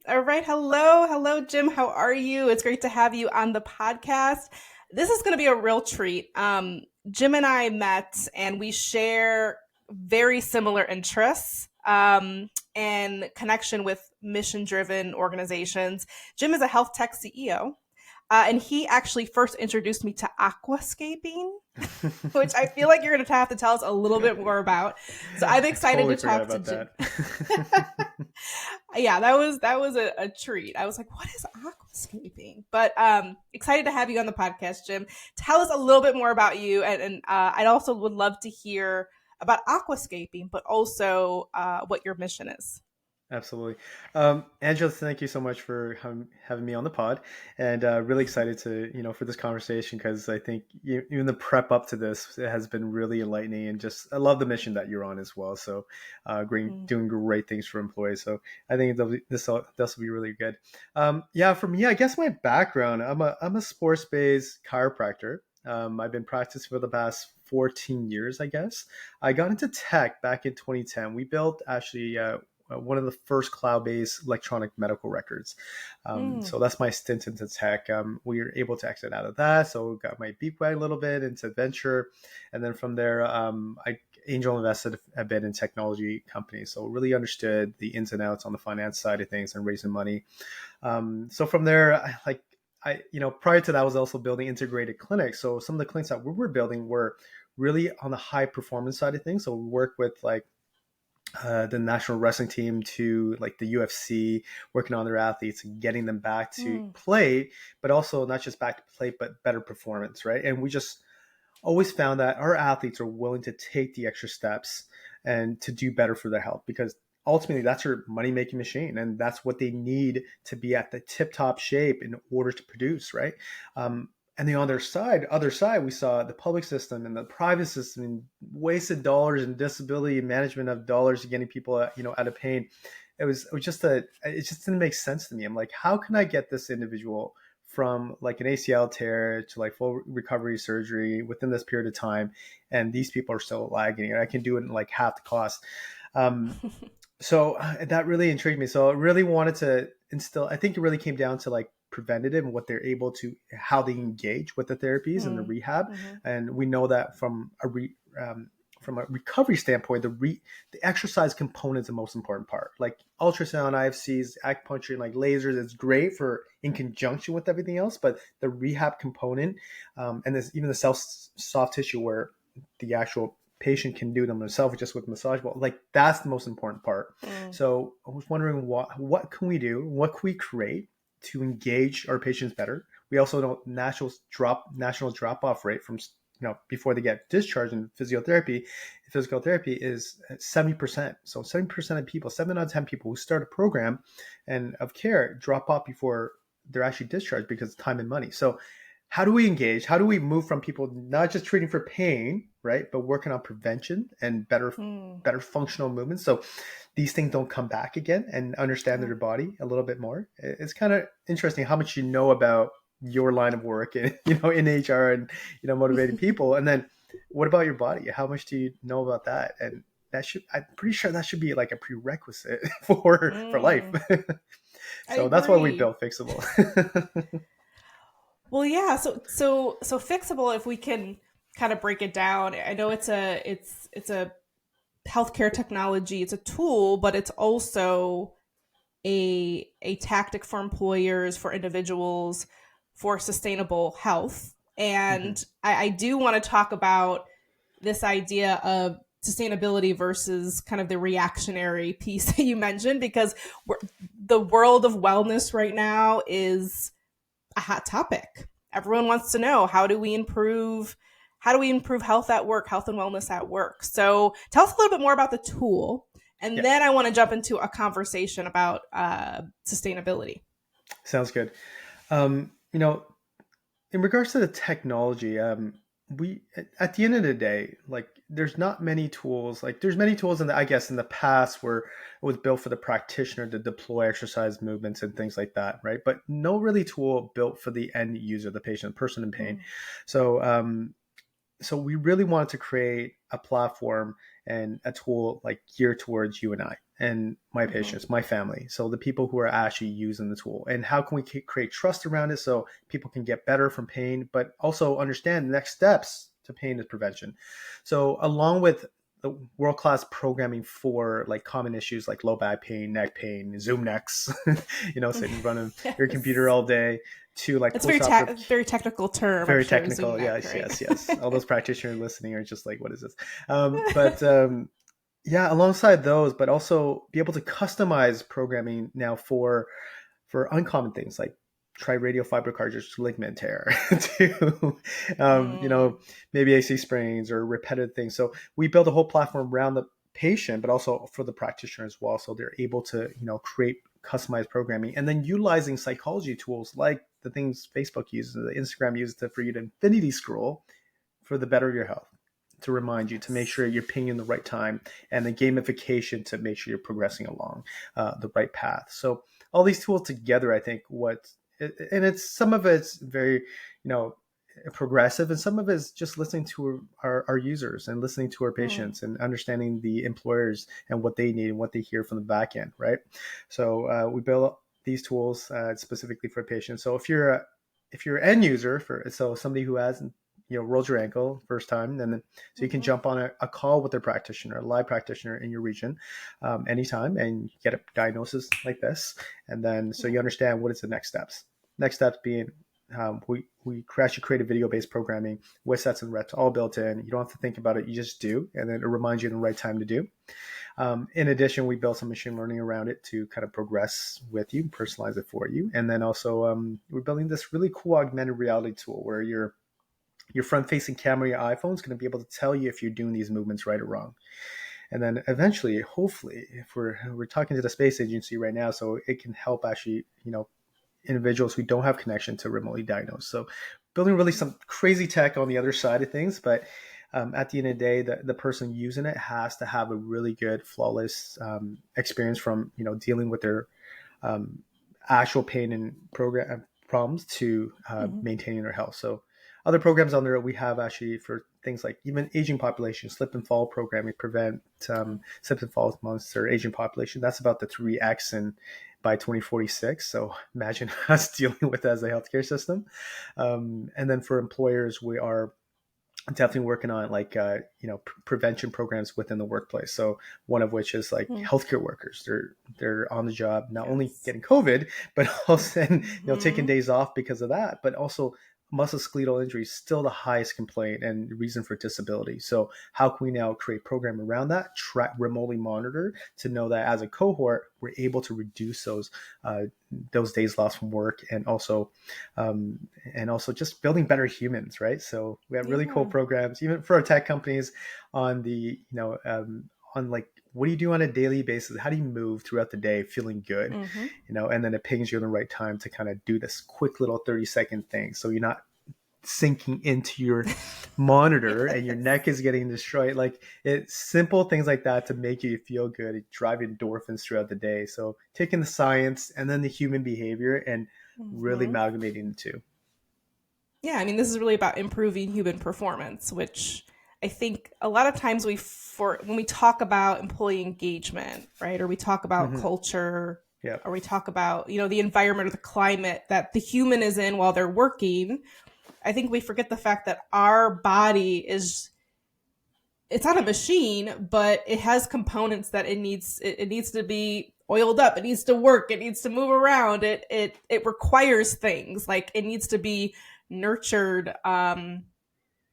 All right. Hello. Hello, Jim. How are you? It's great to have you on the podcast. This is going to be a real treat. Jim and I met and we share very similar interests and connection with mission driven organizations. Jim is a health tech CEO. And he actually first introduced me to aquascaping, which I feel like you're going to have to tell us a little bit more about. So I'm I excited totally to forgot talk to about Jim. that. Yeah, that was a treat. I was like, what is aquascaping? But excited to have you on the podcast, Jim. Tell us a little bit more about you, and I'd also would love to hear about aquascaping, but also what your mission is. Absolutely. Angela, thank you so much for having me on the pod, and really excited to, for this conversation, because I think even the prep up to this, it has been really enlightening, and just, I love the mission that you're on as well. So Mm. doing great things for employees. So I think this will be really good. Yeah, for me, I guess my background, I'm a sports-based chiropractor. I've been practicing for the past 14 years, I guess. I got into tech back in 2010. We built actually one of the first cloud-based electronic medical records. Mm. So that's my stint into tech. We were able to exit out of that, so got my beak wet a little bit into venture, and then from there, I angel invested a bit in technology companies. So really understood the ins and outs on the finance side of things and raising money. So from there, prior to that, I was also building integrated clinics. So some of the clinics that we were building were really on the high performance side of things. So we work with the national wrestling team to like the UFC, working on their athletes and getting them back to Mm. play, but also not just back to play, but better performance, right? And we just always found that our athletes are willing to take the extra steps and to do better for their health, because ultimately that's your money making machine, and that's what they need to be at the tip top shape in order to produce, right? And the other side, we saw the public system and the private system and wasted dollars and disability management of dollars getting people out of pain. It just didn't make sense to me. I'm like, how can I get this individual from like an ACL tear to like full recovery surgery within this period of time, and these people are still lagging, and I can do it in like half the cost. Um, so that really intrigued me. So I really wanted to instill, I think it really came down to like preventative and what they're able to, how they engage with the therapies and the Mm. rehab. Mhm. And we know that from a recovery standpoint, the exercise component is the most important part. Like ultrasound, IFCs, acupuncture, and like lasers is great for in conjunction with everything else, but the rehab component, and there's even the soft tissue where the actual patient can do them themselves just with massage ball, like that's the most important part. Mm. So I was wondering what can we do, what can we create to engage our patients better. We also know national drop off rate from before they get discharged in physiotherapy. Physical therapy is 70%. So 70% of people, 7 out of 10 people who start a program and of care drop off before they're actually discharged because of time and money. So how do we engage? How do we move from people not just treating for pain, right, but working on prevention and Mm. better functional movements, so these things don't come back again, and understand Yeah. their body a little bit more? It's kind of interesting how much you know about your line of work and in HR and motivating people, and then what about your body? How much do you know about that? And I'm pretty sure that should be like a prerequisite for life. Mm. I So that's why we agree. built Fixable. Well, yeah. So fixable. If we can kind of break it down, I know it's a healthcare technology. It's a tool, but it's also a tactic for employers, for individuals, for sustainable health. Mhm. And I do want to talk about this idea of sustainability versus kind of the reactionary piece that you mentioned, because the world of wellness right now is a hot topic. Everyone wants to know, how do we improve health at work, health and wellness at work. So tell us a little bit more about the tool, and Yeah, then I want to jump into a conversation about sustainability. sounds good. You know, in regards to the technology, we at the end of the day, like there's not many tools. Like there's many tools I guess in the past where it was built for the practitioner to deploy exercise movements and things like that, right? But no really tool built for the end user, the patient, person in pain. Mm. So so we really wanted to create a platform and a tool like geared towards you and I. and my Mm-hmm. patients, my family. So the people who are actually using the tool, and how can we create trust around it so people can get better from pain, but also understand the next steps to pain is prevention. So along with the world-class programming for like common issues like low back pain, neck pain, Zoom necks, sitting in front of your computer Yes. all day, to like It's a very post-operative. very technical term, I'm Very sure, Zoom technical. neck, Yes, right? yes, yes. All those practitioners listening are just like, what is this? But yeah, alongside those, but also be able to customize programming now for uncommon things like try radio fiber cartilage ligament tear to Mm. maybe AC sprains or repetitive things. So we build a whole platform around the patient, but also for the practitioner as well. So they're able to create customized programming, and then utilizing psychology tools like the things Facebook uses, the Instagram uses for you to infinity scroll for the better of your health, to remind you to make Yes. sure you're pinging the right time, and the gamification to make sure you're progressing along the right path. So all these tools together, I think and it's some of it's very, progressive, and some of it's just listening to our users and listening to our Mm. patients and understanding the employers and what they need and what they hear from the back end, right? So we build these tools specifically for patients. So if you're an end user, so somebody who hasn't rolled your ankle first time, and then so you can Mm-hmm. jump on a call with their practitioner, a live practitioner in your region, anytime, and get a diagnosis like this, and then so Yeah. you understand what is the next steps. Next steps being we actually create a video-based programming with sets and reps all built in. You don't have to think about it; you just do, and then it reminds you the right time to do. In addition, we built some machine learning around it to kind of progress with you, personalize it for you, and then also we're building this really cool augmented reality tool where your front-facing camera, your iPhone is going to be able to tell you if you're doing these movements right or wrong. And then eventually, hopefully, if we're talking to the space agency right now, so it can help actually, individuals who don't have connection to remotely diagnose. So building really some crazy tech on the other side of things, but at the end of the day, the person using it has to have a really good, flawless experience from dealing with their um, actual pain and program problems to Mm-hmm. maintaining their health. So other programs on there we have actually for things like even aging population, slip and fall programming, prevent slip and falls amongst their aging population. That's about the 3x and by 2046. So imagine us dealing with that as a healthcare system. And then for employers, we are definitely working on like prevention programs within the workplace. So one of which is like Mm. healthcare workers. They're on the job not only Yes. getting COVID, but also taking Mm-hmm. days off because of that, but also musculoskeletal injury is still the highest complaint and reason for disability. So how can we now create a program around that, track, remotely monitor to know that as a cohort we're able to reduce those days lost from work, um, and also just building better humans, right? So we have really cool Yeah. programs, even for our tech companies, on on like, what do you do on a daily basis? How do you move throughout the day feeling good? Mm-hmm. And then it pings you in the right time to kind of do this quick little 30-second thing. So you're not sinking into your monitor and your Yes. neck is getting destroyed. Like it's simple things like that to make you feel good, drive endorphins throughout the day. So taking the science and then the human behavior and really Mm-hmm. amalgamating the two. Yeah, I mean, this is really about improving human performance, which I think a lot of times for when we talk about employee engagement, right, or we talk about Mm-hmm. culture, Yeah. or we talk about the environment or the climate that the human is in while they're working. I think we forget the fact that our body is it's not a machine, but it has components that it needs to be oiled up, it needs to work, it needs to move around, it requires things, like it needs to be nurtured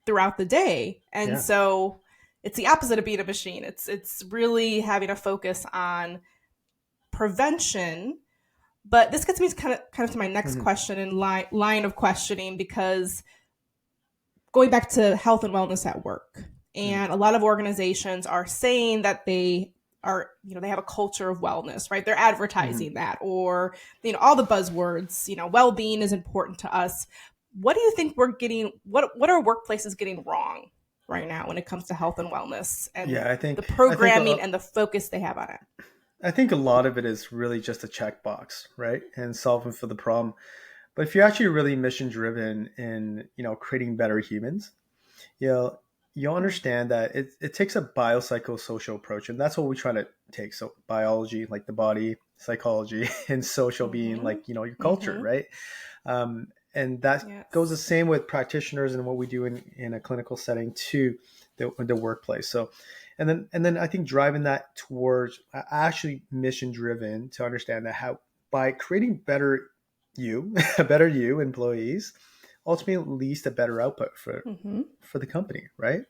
throughout the day. And Yeah. so it's the opposite of being a machine. It's really having a focus on prevention. But this gets me kind of to my next Mm-hmm. question in line of questioning, because going back to health and wellness at work, Mm-hmm. and a lot of organizations are saying that they have a culture of wellness, right? They're Mm-hmm. advertising that, or all the buzzwords, well-being is important to us. What do you think what are workplaces getting wrong right now when it comes to health and wellness and Yeah, the I think programming and the focus they have on it? a lot of it is really just a checkbox, right? And solving for the problem. But if you're actually really mission driven in creating better humans, you know you'll understand that it takes a biopsychosocial approach, and that's what we try to take. So biology, like the body, psychology, and social being Mm-hmm. like, your culture, Mm-hmm. right? And that goes the Yes. same with practitioners and what we do in a clinical setting to the workplace. So, and then I think driving that towards actually mission driven to understand that how by creating better you, better you employees, ultimately leads to better output Mm-hmm. for the company, right?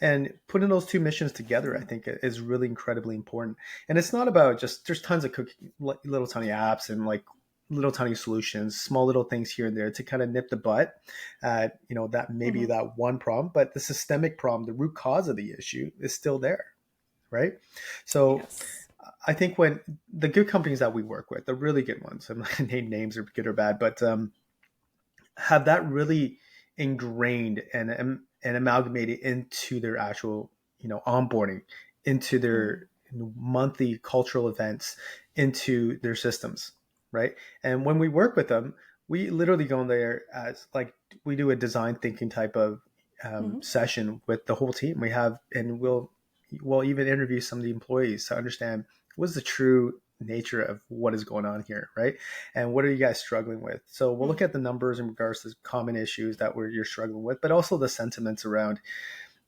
And putting those two missions together, I think, is really incredibly important. And it's not about just there's tons of little tiny apps and like little tiny solutions, small little things here and there to kind of nip the butt at that maybe Mm-hmm. that one problem, but the systemic problem, the root cause of the issue, is still there, right? So Yes. I think when the good companies that we work with, the really good ones, I'm not going to name names or good or bad, but have that really ingrained and amalgamated into their actual onboarding, into Mm-hmm. their monthly cultural events, into their systems, right? And when we work with them, we literally go in there as like we do a design thinking type of Mm-hmm. session with the whole team. And we'll even interview some of the employees to understand what's the true nature of what is going on here, right? And what are you guys struggling with? So we'll look at the numbers in regards to common issues that you're struggling with, but also the sentiments around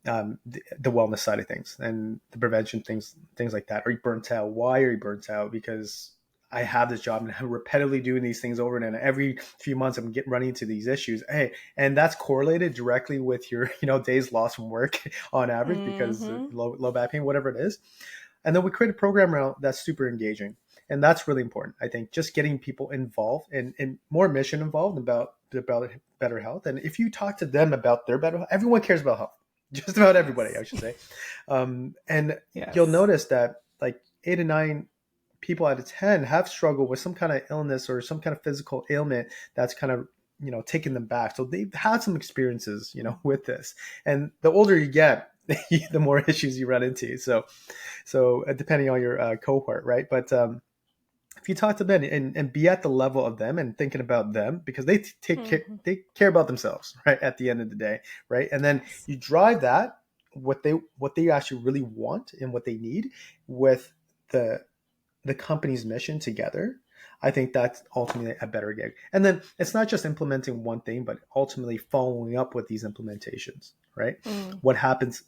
the wellness side of things and the prevention things like that. Are you burnt out? Why are you burnt out? Because I have this job and I'm repetitively doing these things over and every few months I'm running into these issues. Hey, and that's correlated directly with your days lost from work on average because Mm-hmm. low back pain, whatever it is. And then we create a program around that's super engaging. And that's really important. I think just getting people involved and more mission involved about better health. And if you talk to them about their better health, everyone cares about health. Just about everybody, I Yes. should say. And you'll Yes. notice that like 8 to 9 people out of 10 have struggled with some kind of illness or some kind of physical ailment that's kind of taking them back. So they've had some experiences with this. And the older you get, the more issues you run into. So depending on your cohort, right? But if you talk to them and be at the level of them and thinking about them, because Mm-hmm. they care about themselves, right? At the end of the day, right? And then Yes. you drive that what they actually really want and what they need with the the company's mission together. I think that's ultimately a better gig. And then it's not just implementing one thing, but ultimately following up with these implementations, right? Mm-hmm. What happens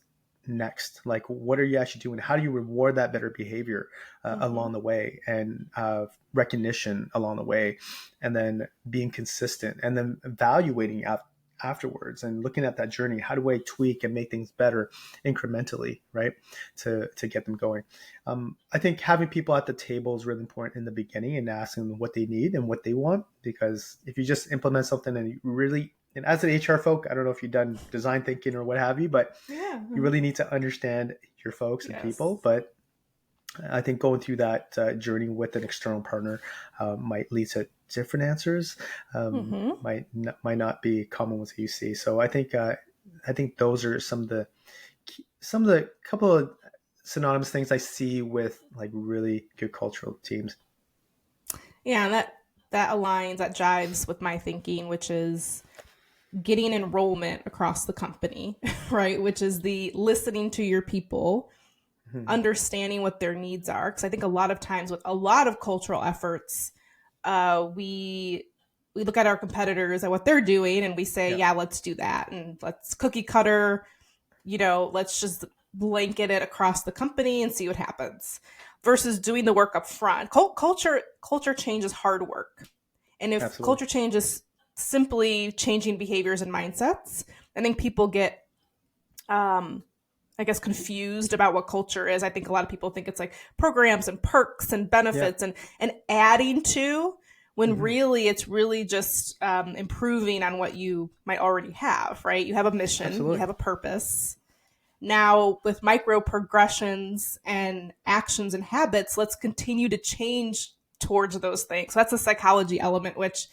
next? Like, what are you actually doing? How do you reward that better behavior Mm-hmm. along the way and recognition along the way? And then being consistent and then evaluating afterwards and looking at that journey. How do I tweak and make things better incrementally, right? To get them going. I think having people at the table is really important in the beginning and asking them what they need and what they want. Because if you just implement something and you really, and as an HR folk, I don't know if you've done design thinking or what have you, but Yeah. you Mm-hmm. really need to understand your folks and Yes. people. But I think going through that journey with an external partner might lead to different answers. Mm-hmm. Might not be common with UC. So I think those are some of the couple of synonymous things I see with like really good cultural teams. Yeah, and that aligns, that jives with my thinking, which is getting enrollment across the company, right? Which is the listening to your people, Mhm. understanding what their needs are. Because I think a lot of times with a lot of cultural efforts, we look at our competitors and what they're doing, and we say, Yeah, yeah, let's do that, and let's cookie cutter, let's just blanket it across the company and see what happens. Versus doing the work up front. Culture change is hard work, and if absolutely. culture change is simply changing behaviors and mindsets, I think people get I guess confused about what culture is. I think a lot of people think it's like programs and perks and Yeah. benefits and adding to, when Hmm. really it's really just improving on what you might already have, right? You have a mission, you Absolutely. have a purpose. Now, with micro progressions and actions and habits, let's continue to change towards those things. So that's a psychology element, which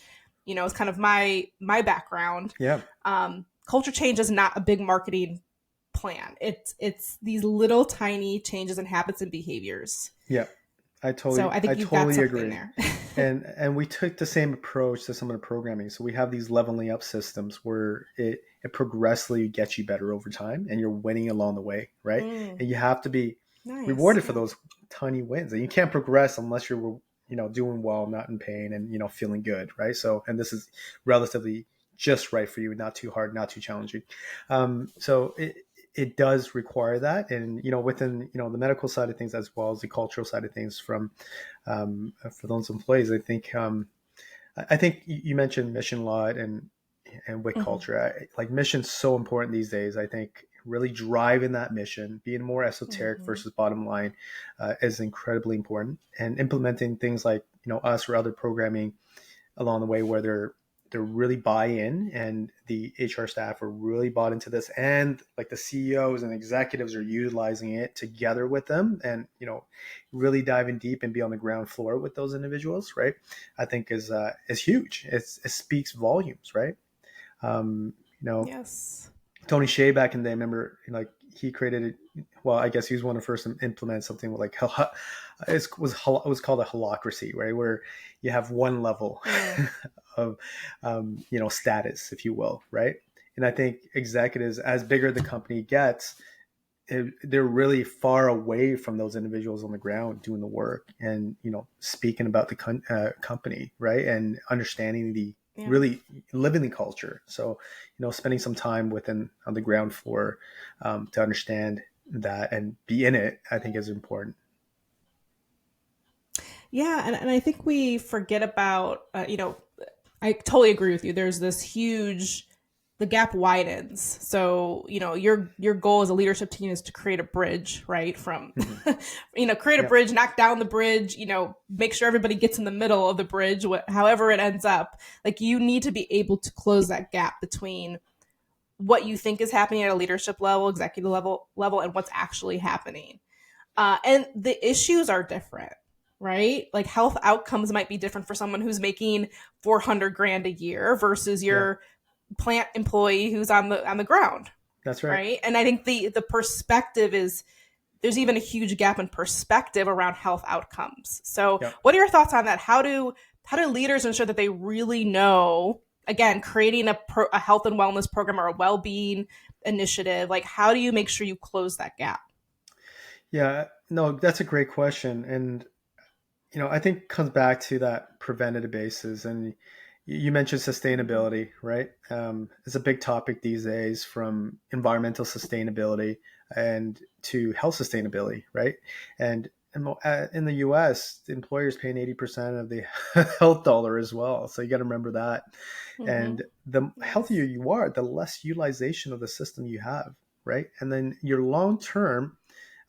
is kind of my background. Yeah. Culture change is not a big marketing plan. It's these little tiny changes in habits and behaviors. Yeah. So I I think you've got totally something agree. there. And we took the same approach to some of the programming. So we have these leveling up systems where it it progressively gets you better over time, and you're winning along the way, right? Mm, And you have to be nice. rewarded for Yeah. those tiny wins, and you can't progress unless you're doing well, not in pain, and feeling good, right? So, and this is relatively just right for you, not too hard, not too challenging. So it does require that, and within the medical side of things as well as the cultural side of things from for those employees. I think you mentioned mission a lot, and with Hmm. culture, like mission's so important these days. I think really driving that mission, being more esoteric Hmm. versus bottom line, is incredibly important. And implementing things like us or other programming along the way where they're really buy in, and the HR staff are really bought into this, and like the CEOs and executives are utilizing it together with them, and really diving deep and be on the ground floor with those individuals, right? I think is huge. It speaks volumes, right? um, you know Yes. Tony Shea back in the day, I remember, he created, well, I guess he was one of the first to implement something like it was called a holacracy, right? Where you have one level Mm. of status, if you will, right? And I think executives, as bigger the company gets, they're really far away from those individuals on the ground doing the work, and speaking about the company, right, and understanding the Yeah. really living the culture. So spending some time within on the ground floor, to understand that and be in it, I think is important. Yeah, and I think we forget about I totally agree with you. There's this huge the gap widens. So, your goal as a leadership team is to create a bridge, right? From Hmm. create a Yeah, bridge, knock down the bridge, make sure everybody gets in the middle of the bridge, however it ends up. Like you need to be able to close that gap between what you think is happening at a leadership level, executive level, and what's actually happening. And the issues are different, right? Like health outcomes might be different for someone who's making 400 grand a year versus yeah, your plant employee who's on the ground, that's right. right? And I think the perspective is there's even a huge gap in perspective around health outcomes. So, Yeah. what are your thoughts on that? How do leaders ensure that they really know? Again, creating a health and wellness program or a well being initiative, like how do you make sure you close that gap? Yeah, no, that's a great question. And I think it comes back to that preventative basis. And you mentioned Mm-hmm. sustainability, right? It's a big topic these days, from environmental sustainability and to health sustainability, right? And in the US, the employer's paying 80% of the health dollar as well. So you got to remember that. Mm-hmm. And the healthier Yes. you are, the less utilization of the system you have, right? And then your long term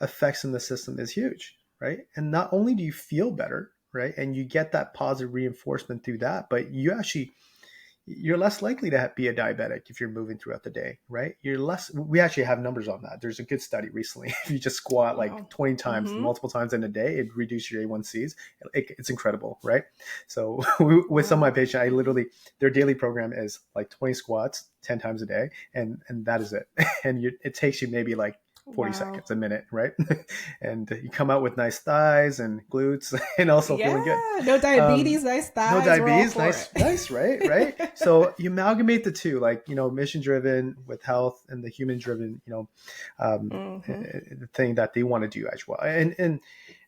effects in the system is huge, right? And not only do you feel better, right, and you get that positive reinforcement through that, but you're less likely to be a diabetic if you're moving throughout the day, right? You're less. We actually have numbers on that. There's a good study recently. If you just squat like Wow. 20 times, Mm-hmm. multiple times in a day, it reduces your A1Cs. It's incredible, right? So with some of my Wow. patients, I literally, their daily program is like 20 squats 10 times a day, and that is it. And it takes you maybe like 40 Wow. seconds, a minute, right? And you come out with nice thighs and glutes and also feeling good. Yeah. No Um, diabetes, nice no thighs. We're all diabetes, for nice, it. nice, right. So you amalgamate the two, like mission driven with health, and the human driven, Mm-hmm. the thing that they want to do as well. And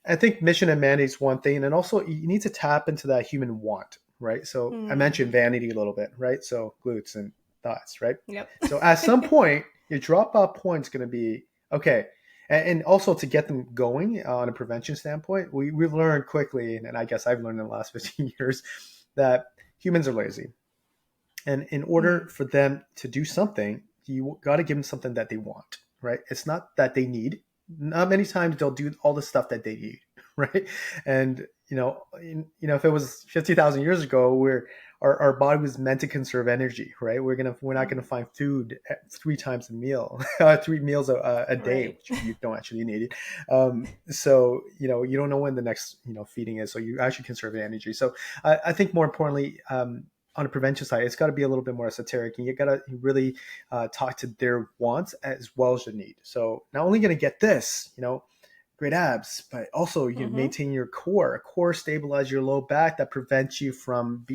I think mission and mandate is one thing, and also you need to tap into that human want, right? So I mentioned Mm-hmm. vanity a little bit, right? So glutes and thighs, right? Yep. So at some point, your drop off point is going to be okay. And also to get them going on a prevention standpoint, we've learned quickly, and I guess I've learned in the last 15 years, that humans are lazy. And in order Mm. for them to do something, you got to give them something that they want, right? It's not that they need. Not many times they'll do all the stuff that they need, right? And if it was 50,000 years ago, where our body was meant to conserve energy, right? We're not gonna find food three times a meal, 3 meals a day, Right. which you don't actually need it. So you don't know when the next feeding is, so you actually conserve energy. So I think more importantly, on the prevention side, it's got to be a little bit more esoteric, and you got to really talk to their wants as well as their need. So not only going to get this, great abs, but also you Mm-hmm. maintain your core stabilize your low back that prevents you from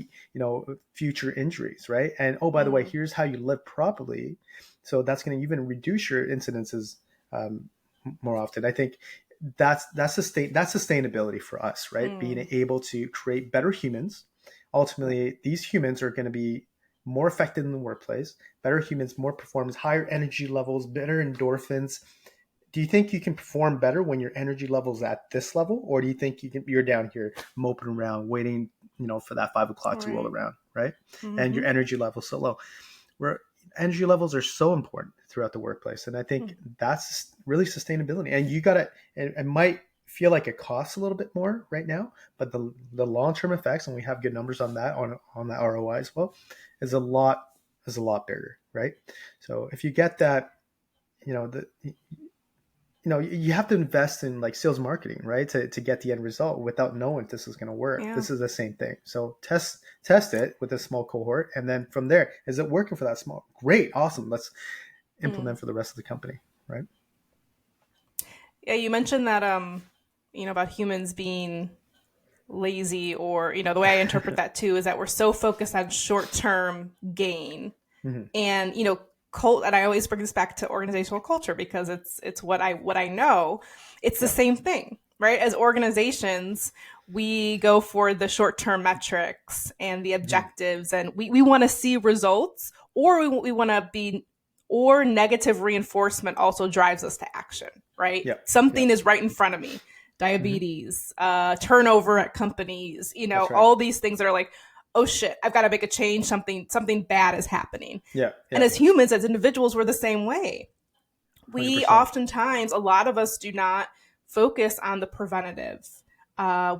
future injuries, right? And oh, by the way, Mm. here's how you live properly, so that's going to even reduce your incidences um, more often. I think that's sustainability for us, right? Being Mm. able to create better humans. Ultimately, these humans are going to be more effective in the workplace, better humans, more performance, higher energy levels, better endorphins. Do you think you can perform better when your energy level's at this level, or do you think you're down here moping around waiting, for that 5 o'clock to roll Right. around, right? And Mm-hmm. your energy level's so low. Where energy levels are so important throughout the workplace, and I think that's really sustainability. And you got to, it might feel like it costs a little bit more right now, but the long term effects, and we have good numbers on that on the ROI as well, is a lot bigger, right? So if you get that, you know the you have to invest in like sales marketing, right? To get the end result without knowing if this is going to work. Yeah. This is the same thing. So test it with a small cohort. And then from there, is it working for that small? Great. Awesome. Let's Mm. implement for the rest of the company. Right. Yeah, you mentioned that about humans being lazy, or the way I interpret that too is that we're so focused on short-term gain. Mm-hmm. And and I always bring this back to organizational culture because it's what I know. It's the Yeah. same thing, right? As organizations, we go for the short-term metrics and the Mm-hmm. objectives, and we want to see results, or we want to be, or negative reinforcement also drives us to action, right? Yeah. Yeah. Something is right in front of me. Mm-hmm. Diabetes, turnover at companies, That's right. all these things that are like, oh shit, I've got to make a change. Something bad is happening. Yeah. And Yeah. as humans, as individuals, we're the same way. We 100%. oftentimes, a lot of us do not focus on the preventative.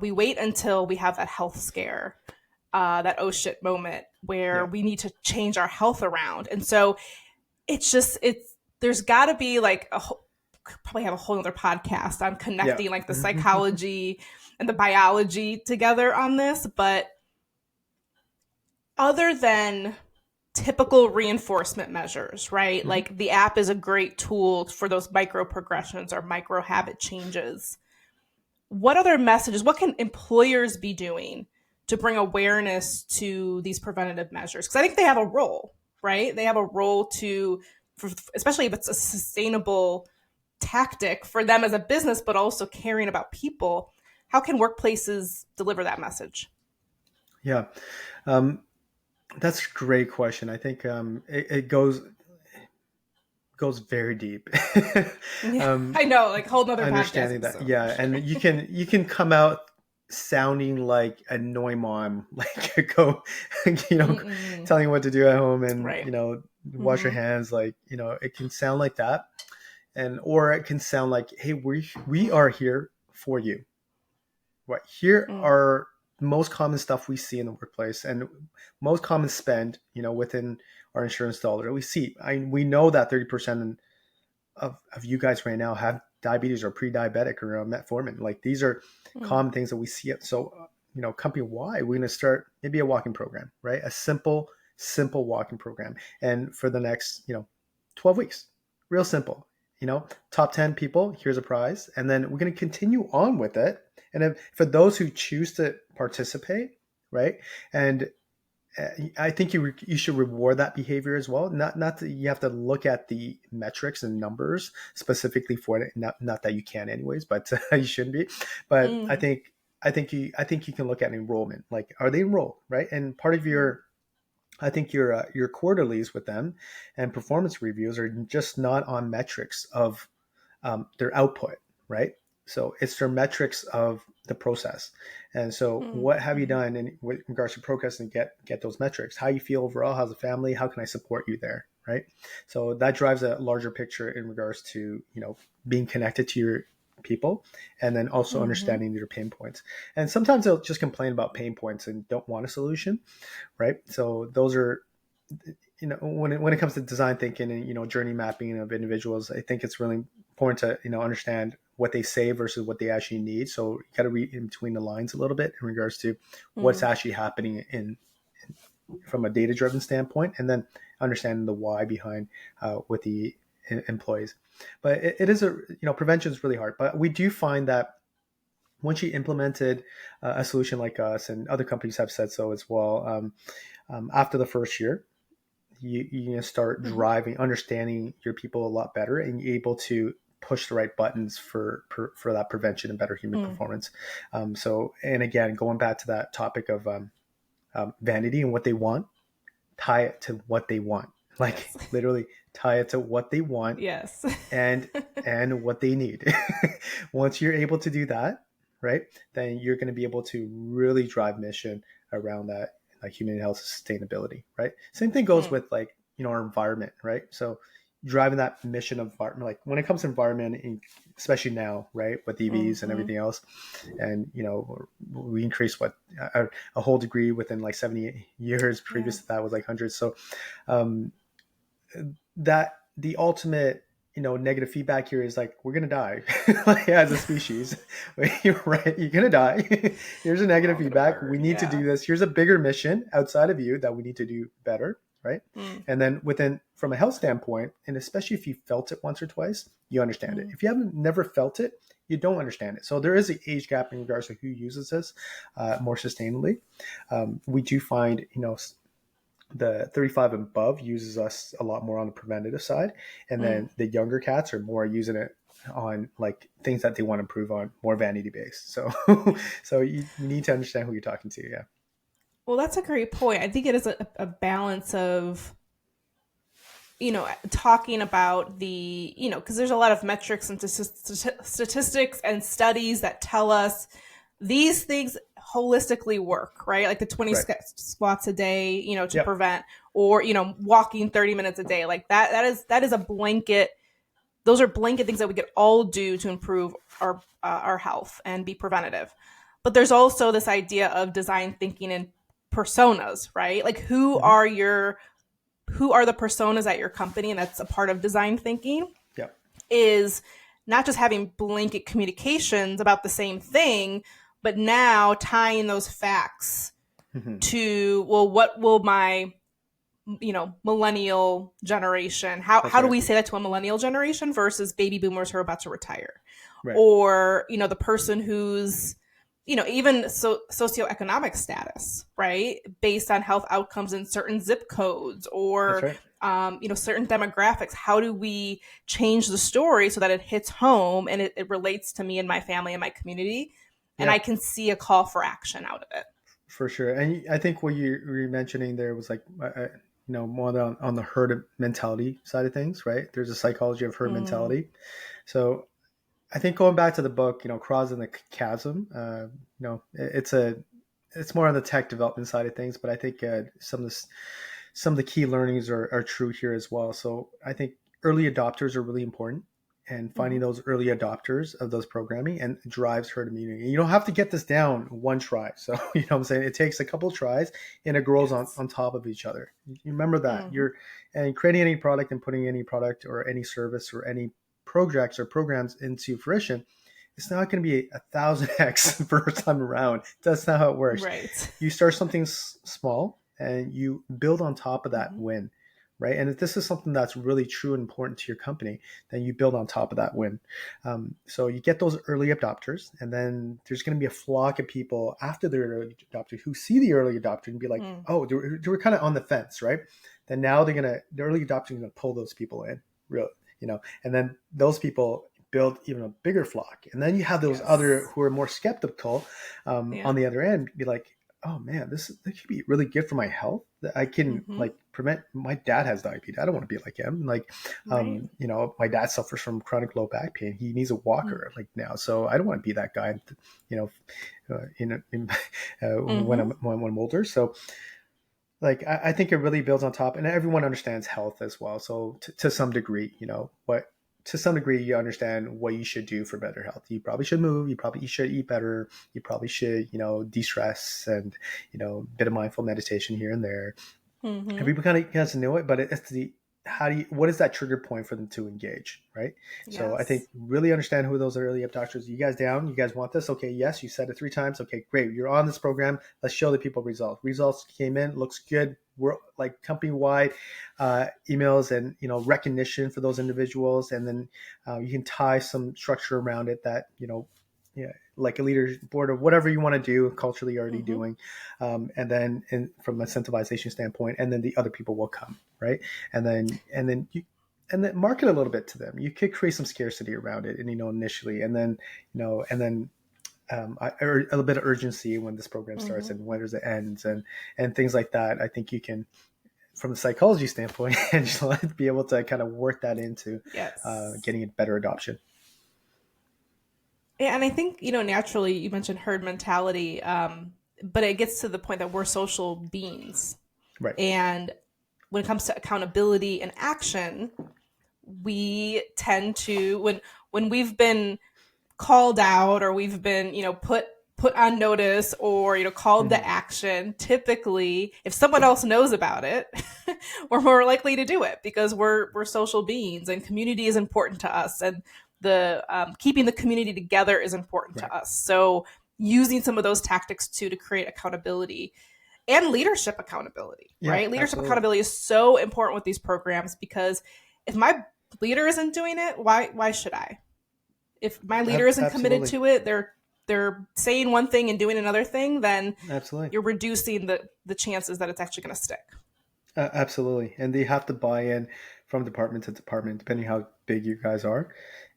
We wait until we have that health scare, that oh shit moment where Yeah. we need to change our health around. And so there's got to be like probably have a whole other podcast on Yeah. connecting like the psychology and the biology together on this. But other than typical reinforcement measures, right? Mm-hmm. Like the app is a great tool for those micro progressions or micro habit changes. What other messages, what can employers be doing to bring awareness to these preventative measures? Because I think they have a role, right? They have a role especially if it's a sustainable tactic for them as a business, but also caring about people. How can workplaces deliver that message? Yeah. Um, that's a great question. I think it goes very deep. Yeah, um, I know, like whole nother podcast understanding that, episode for yeah, sure. and you can come out sounding like a noi mom, like go, you know, Mm-mm. telling you what to do at home, and Right. wash your Mm-hmm. hands, like it can sound like that, and or it can sound like, hey, we are here for you, right? Here Mm. are most common stuff we see in the workplace, and most common spend, within our insurance dollar. We know that 30% of you guys right now have diabetes or pre-diabetic or metformin. Like these are Mm. common things that we see. So, company wide, we're going to start maybe a walking program, right? A simple walking program. And for the next, 12 weeks, real simple, top 10 people, here's a prize. And then we're going to continue on with it. And for those who choose to participate, right? And I think you should reward that behavior as well. Not that you have to look at the metrics and numbers specifically for it. Not that you can anyways, but you shouldn't be. But I Mm. think you can look at enrollment. Like, are they enrolled, right? And part of your quarterlies with them and performance reviews are just not on metrics of their output, right? So it's their metrics of the process. And so Mm. what have you Mm. done with regards to process and get those metrics? How you feel overall? How's the family? How can I support you there? Right. So that drives a larger picture in regards to, being connected to your people, and then also Mm-hmm. understanding your pain points. And sometimes they'll just complain about pain points and don't want a solution. Right. So those are, when it comes to design thinking and journey mapping of individuals, I think it's really important to understand what they say versus what they actually need. So you got to read in between the lines a little bit in regards to what's Mm. actually happening from a data driven standpoint, and then understanding the why behind with the employees. But it is prevention is really hard. But we do find that once you implemented a solution like us, and other companies have said so as well, after the first year, you start driving, understanding your people a lot better, and you're able to push the right buttons for that prevention and better human performance. And again, going back to that topic of vanity and what they want, tie it to what they want. Like literally tie it to what they want. Yes. and what they need. Once you're able to do that, right, then you're going to be able to really drive mission around that, like human health sustainability, right? Same thing goes with like, our environment, right? So driving that mission of environment, like when it comes to environment, especially now, right, with EVs and everything else, and we increased a whole degree within like 70 years. Previous to that was like hundreds. So that the ultimate negative feedback here is like, we're gonna die like as a species. You're right, you're gonna die. Here's a negative feedback. We need to do this. Here's a bigger mission outside of you that we need to do better, right? And then from a health standpoint, and especially if you felt it once or twice, you understand it. If you haven't never felt it, you don't understand it. So there is an age gap in regards to who uses this more sustainably. We do find the 35 and above uses us a lot more on the preventative side, and then the younger cats are more using it on like things that they want to improve on, more vanity based. So so you need to understand who you're talking to. Yeah. Well, that's a great point. I think it is a balance of talking about the because there's a lot of metrics and statistics and studies that tell us these things holistically work, right? Like the 20 squats a day, to prevent, or, walking 30 minutes a day. Like that is a blanket. Those are blanket things that we could all do to improve our health and be preventative. But there's also this idea of design thinking and personas, right? Like who are the personas at your company? And that's a part of design thinking. Yeah. Is not just having blanket communications about the same thing, but now tying those facts to, well, what will my, millennial generation, how do we say that to a millennial generation versus baby boomers who are about to retire? Right. Or, the person who's, even socioeconomic status, right? Based on health outcomes in certain zip codes or, certain demographics. How do we change the story so that it hits home and it relates to me and my family and my community? And I can see a call for action out of it. For sure. And I think what you were mentioning there was like, more on the herd mentality side of things, right? There's a psychology of herd mentality. So I think going back to the book, Crossing the Chasm, it's more on the tech development side of things, but I think some of the key learnings are true here as well. So I think early adopters are really important, and finding those early adopters of those programming and drives herd immunity. You don't have to get this down one try. So, what I'm saying? It takes a couple of tries and it grows on top of each other. You remember that. And creating any product and putting any product or any service or any projects or programs into fruition, it's not going to be 1,000x first time around. That's not how it works. Right. You start something small and you build on top of that win. Right. And if this is something that's really true and important to your company, then you build on top of that win. So you get those early adopters, and then there's going to be a flock of people after the early adopter who see the early adopter and be like, oh, they were kind of on the fence. Right. Then now the early adopters are going to pull those people in, really, and then those people build even a bigger flock. And then you have those other who are more skeptical on the other end, be like, oh man, this could be really good for my health. I can prevent. My dad has diabetes. I don't want to be like him. Like, my dad suffers from chronic low back pain. He needs a walker now. So I don't want to be that guy, when I'm older. So like, I think it really builds on top, and everyone understands health as well. So to some degree, to some degree, you understand what you should do for better health. You probably should move. You probably should eat better. You probably should, de-stress and, a bit of mindful meditation here and there. Everybody kind of gets to know it, but it's what is that trigger point for them to engage, right? Yes. So I think really understand who those early adopters. You guys down? You guys want this? Okay, yes, you said it 3 times. Okay, great. You're on this program. Let's show the people results. Results came in, looks good. like company wide emails and recognition for those individuals, and then you can tie some structure around it that yeah, like a leader board or whatever you want to do culturally already Mm-hmm. doing, and then from an incentivization standpoint, and then the other people will come, right? And then you and then market a little bit to them. You could create some scarcity around it, and initially, and then a little bit of urgency when this program starts Mm-hmm. and when does it ends, and things like that. I think you can, from the psychology standpoint, Angela, be able to kind of work that into Yes. getting a better adoption. Yeah, and I think, naturally you mentioned herd mentality, but it gets to the point that we're social beings. Right. And when it comes to accountability and action, we tend to when we've been called out or we've been put on notice or called Mm-hmm. to action, typically if someone else knows about it we're more likely to do it because we're social beings and community is important to us, and the keeping the community together is important Right. to us. So using some of those tactics too to create accountability and leadership accountability, Yeah, right? Leadership absolutely. accountability is so important with these programs because if my leader isn't doing it, why should I? If my leader isn't committed Absolutely. to it, they're saying one thing and doing another thing, then Absolutely. you're reducing the chances that it's actually going to stick. Absolutely. And they have to buy in from department to department, depending how big you guys are.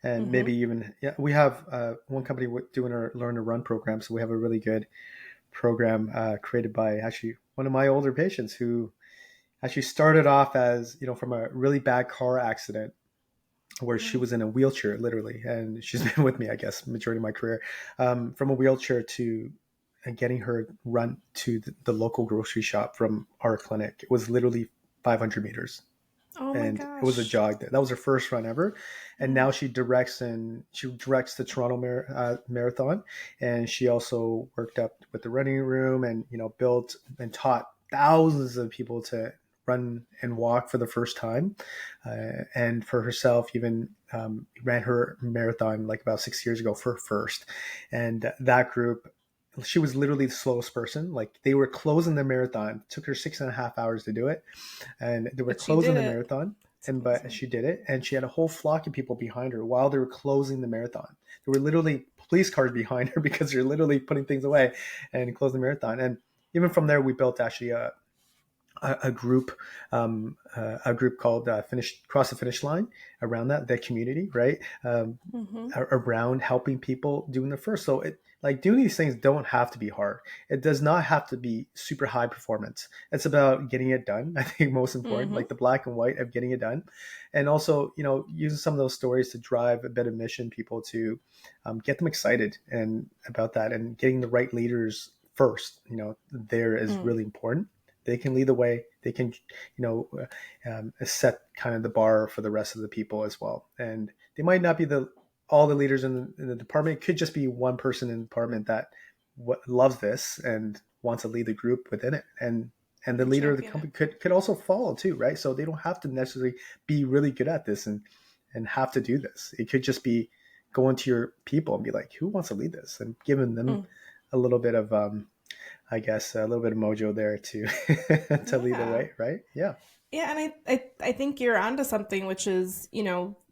And Mm-hmm. maybe even, yeah, we have one company doing our Learn to Run program. So we have a really good program created by actually one of my older patients who actually started off as, from a really bad car accident where she was in a wheelchair, literally. And she's been with me, I guess, majority of my career, from a wheelchair to and getting her run to the local grocery shop from our clinic. It was literally 500 meters, Oh my and it was a gosh. jog. That was her first run ever, and Mm. now she directs the Toronto Marathon, and she also worked up with the running room, and built and taught thousands of people to run and walk for the first time, and for herself even ran her marathon like about 6 years ago for first, and that group, she was literally the slowest person. Like they were closing the marathon. It took her 6.5 hours to do it, and they were But she closing did the it. marathon. It's And but amazing. she did it, and she had a whole flock of people behind her while they were closing the marathon. There were literally police cars behind her because they're literally putting things away and closing the marathon. And even from there, we built actually a group, a group called Finish Cross the Finish Line around that community, right? Mm-hmm. Around helping people doing the first. So it like doing these things don't have to be hard. It does not have to be super high performance. It's about getting it done. I think most important, Mm-hmm. like the black and white of getting it done, and also using some of those stories to drive a bit of mission people to get them excited and about that, and getting the right leaders first. There is Mm. really important. They can lead the way. They can, set kind of the bar for the rest of the people as well. And they might not be all the leaders in the department. It could just be one person in the department that loves this and wants to lead the group within it. And the And leader of the champion it. company could also follow too, right? So they don't have to necessarily be really good at this and have to do this. It could just be going to your people and be like, who wants to lead this, and giving them Mm. a little bit of I guess a little bit of mojo there to to lead the Yeah. way, right? Yeah. Yeah, and I think you're onto something, which is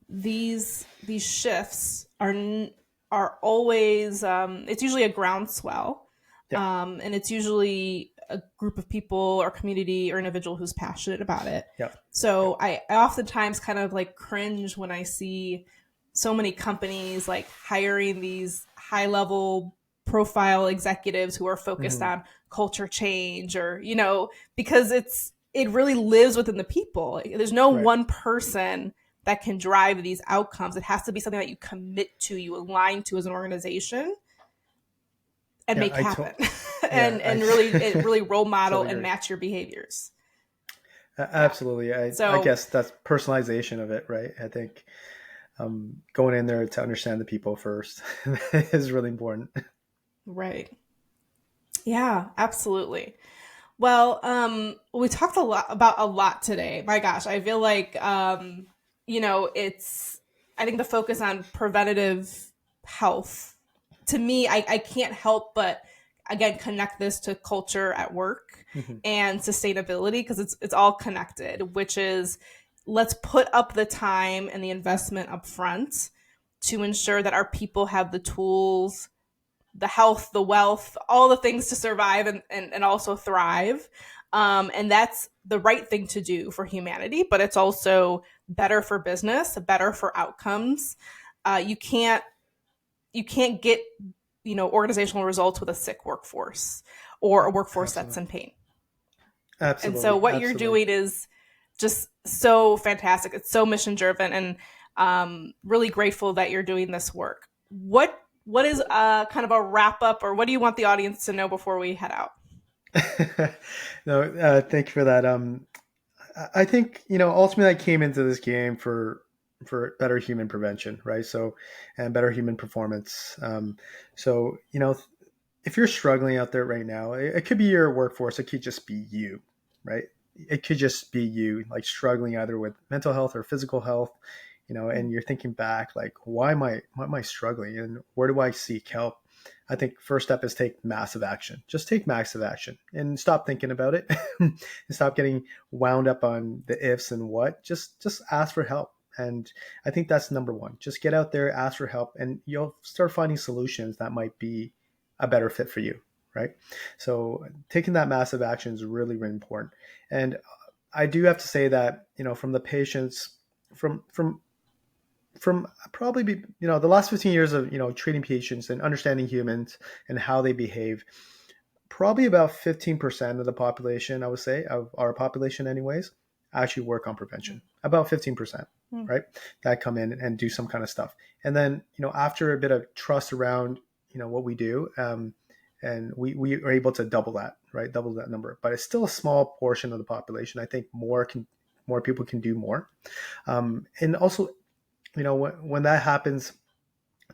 these shifts are always it's usually a groundswell, Yeah. and it's usually a group of people or community or individual who's passionate about it. Yeah. Yeah. So I oftentimes kind of like cringe when I see so many companies like hiring these high level profile executives who are focused Mm-hmm. on culture change or because it really lives within the people. There's no Right. one person that can drive these outcomes. It has to be something that you commit to, you align to as an organization and Yeah. make happen. Yeah. I And really it really role model totally and agree. match your behaviors. Yeah. Absolutely. I So, guess that's personalization of it, right? I think going in there to understand the people first is really important. right. Yeah, absolutely. Well, we talked a lot today. My gosh, I feel like it's I think the focus on preventative health to me, I can't help but again, connect this to culture at work Mhm. and sustainability, because it's all connected, which is, let's put up the time and the investment up front to ensure that our people have the tools, the health, the wealth, all the things to survive and also thrive. And that's the right thing to do for humanity, but it's also better for business, better for outcomes. You can't get, organizational results with a sick workforce or a workforce that's Absolutely. in pain. And so Absolutely. what you're Absolutely. doing is just so fantastic. It's so mission driven, and really grateful that you're doing this work. What is kind of a wrap up, or what do you want the audience to know before we head out? No, thank you for that. I think, ultimately I came into this game for better human prevention, right? So, and better human performance. So, if you're struggling out there right now, it could be your workforce. It could just be you, right? It could just be you, like struggling either with mental health or physical health, and you're thinking back, like, why am I struggling, and where do I seek help? I think first step is take massive action. Just take massive action and stop thinking about it, and stop getting wound up on the ifs and what. Just ask for help. And I think that's number one. Just get out there, ask for help, and you'll start finding solutions that might be a better fit for you, right? So taking that massive action is really, really important. And I do have to say that, from the patients, from probably the last 15 years of treating patients and understanding humans and how they behave, probably about 15% of the population, I would say, of our population anyways, actually work on prevention. About 15%, Mm. right? That come in and do some kind of stuff. And then, after a bit of trust around, what we do, and we are able to double that, right? Double that number. But it's still a small portion of the population. I think more people can do more. And also, when that happens,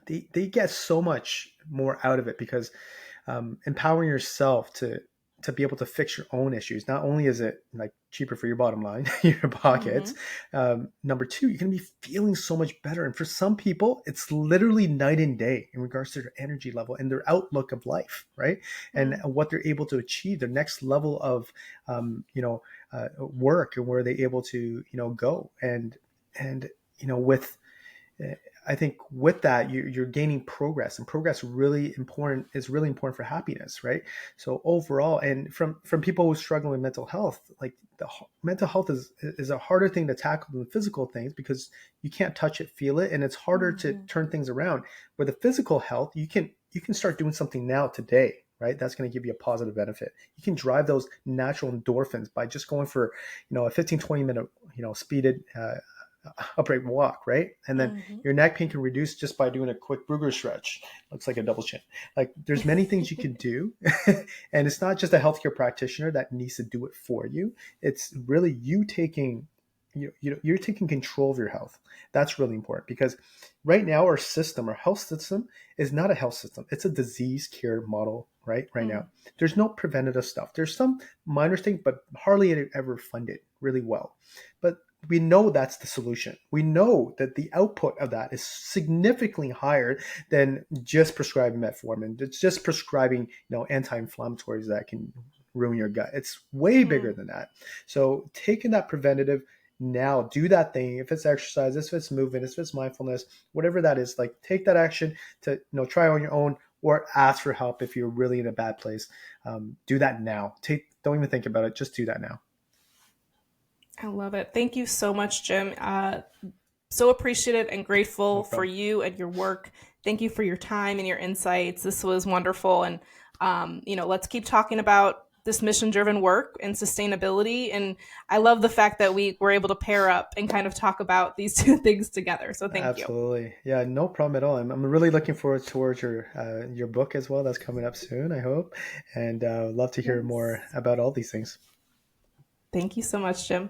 they get so much more out of it, because empowering yourself to be able to fix your own issues. Not only is it like cheaper for your bottom line, your pockets. Mhm. Number two, you're going to be feeling so much better. And for some people, it's literally night and day in regards to their energy level and their outlook of life, right? And Mm. what they're able to achieve, their next level of, work, and where they're able to, go. And with I think with that, you're gaining progress, and progress really important is really important for happiness, right? So overall, and from people who struggle with mental health, like mental health is a harder thing to tackle than the physical things, because you can't touch it, feel it, and it's harder to Mhm. turn things around. With the physical health, you can start doing something now today, right? That's going to give you a positive benefit. You can drive those natural endorphins by just going for a 15-20 minute speeded upright walk, right? And then Mhm. your neck pain can reduce just by doing a quick Bruger stretch. Looks like a double chin. Like, there's many things you can do, and it's not just a healthcare practitioner that needs to do it for you. It's really you taking you're taking control of your health. That's really important, because right now our health system is not a health system. It's a disease care model, right Mm. now. There's no preventative stuff. There's some minor things, but hardly ever funded really well. But we know that's the solution. We know that the output of that is significantly higher than just prescribing metformin. It's just prescribing, anti-inflammatories that can ruin your gut. It's way bigger Mm. than that. So taking that preventative now, do that thing. If it's exercise, if it's movement, if it's mindfulness, whatever that is, like, take that action to try on your own, or ask for help if you're really in a bad place. Do that now. Don't even think about it. Just do that now. I love it. Thank you so much, Jim. So appreciative and No grateful for problem. you and your work. Thank you for your time and your insights. This was wonderful. And, let's keep talking about this mission driven work and sustainability. And I love the fact that we were able to pair up and kind of talk about these two things together. So thank you. Absolutely. Yeah, no problem at all. I'm really looking forward towards your book as well. That's coming up soon, I hope. And love to hear Yes. more about all these things. Thank you so much, Jim.